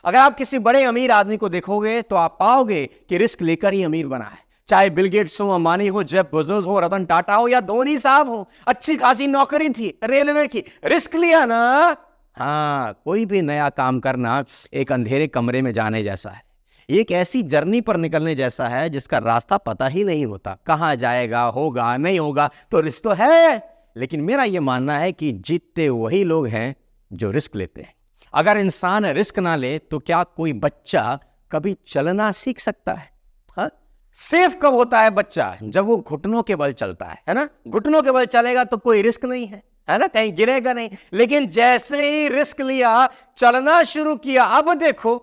अगर आप किसी बड़े अमीर आदमी को देखोगे तो आप पाओगे कि रिस्क लेकर ही अमीर बना है। चाहे बिल गेट्स हो, अंबानी हो, जेफ बेजोस हो, रतन टाटा हो या धोनी साहब हो, अच्छी खासी नौकरी थी रेलवे की, रिस्क लिया ना। हाँ, कोई भी नया काम करना एक अंधेरे कमरे में जाने जैसा है, एक ऐसी जर्नी पर निकलने जैसा है जिसका रास्ता पता ही नहीं होता, कहां जाएगा, होगा नहीं होगा, तो रिस्क तो है। लेकिन मेरा यह मानना है कि जीतते वही लोग हैं जो रिस्क लेते हैं। अगर इंसान रिस्क ना ले तो क्या कोई बच्चा कभी चलना सीख सकता है? हाँ? सेफ कब होता है बच्चा? जब वो घुटनों के बल चलता है ना। घुटनों के बल चलेगा तो कोई रिस्क नहीं है ना, कहीं गिरेगा नहीं। लेकिन जैसे ही रिस्क लिया, चलना शुरू किया, अब देखो,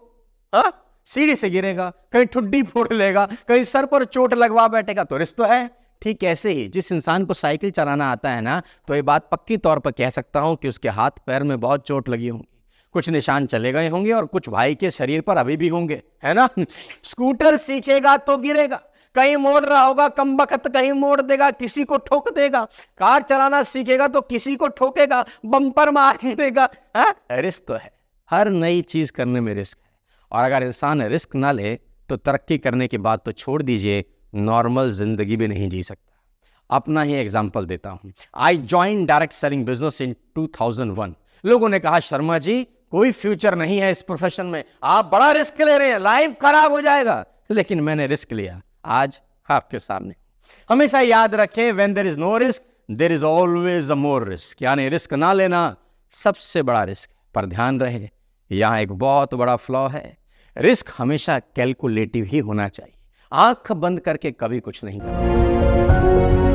हाँ, सीढ़ी से गिरेगा, कहीं ठुड्डी फोड़ लेगा, कहीं सर पर चोट लगवा बैठेगा, तो रिस्क तो है। ठीक ऐसे ही जिस इंसान को साइकिल चलाना आता है ना, तो ये बात पक्की तौर पर कह सकता हूं कि उसके हाथ पैर में बहुत चोट लगी होंगी, कुछ निशान चले गए होंगे और कुछ भाई के शरीर पर अभी भी होंगे, है ना। स्कूटर सीखेगा तो गिरेगा, कहीं मोड़ रहा होगा कमबख्त, कहीं मोड़ देगा, किसी को ठोक देगा। कार चलाना सीखेगा तो किसी को ठोकेगा, बम्पर मार देगा। रिस्क तो है, हर नई चीज करने में रिस्क है। और अगर इंसान रिस्क ना ले तो तरक्की करने की बात तो छोड़ दीजिए, नॉर्मल जिंदगी भी नहीं जी सकता। अपना ही एग्जाम्पल देता हूं। I join direct selling business in 2001। लोगों ने कहा, शर्मा जी कोई फ्यूचर नहीं है इस प्रोफेशन में, आप बड़ा रिस्क ले रहे हैं, लाइफ खराब हो जाएगा। लेकिन मैंने रिस्क लिया, आज आपके सामने। हमेशा याद रखें, when there is no risk there is always a more risk. यानी रिस्क ना लेना सबसे बड़ा रिस्क। पर ध्यान रहे, यहां एक बहुत बड़ा फ्लॉ है, रिस्क हमेशा कैलकुलेटिव ही होना चाहिए। आंख बंद करके कभी कुछ नहीं करना।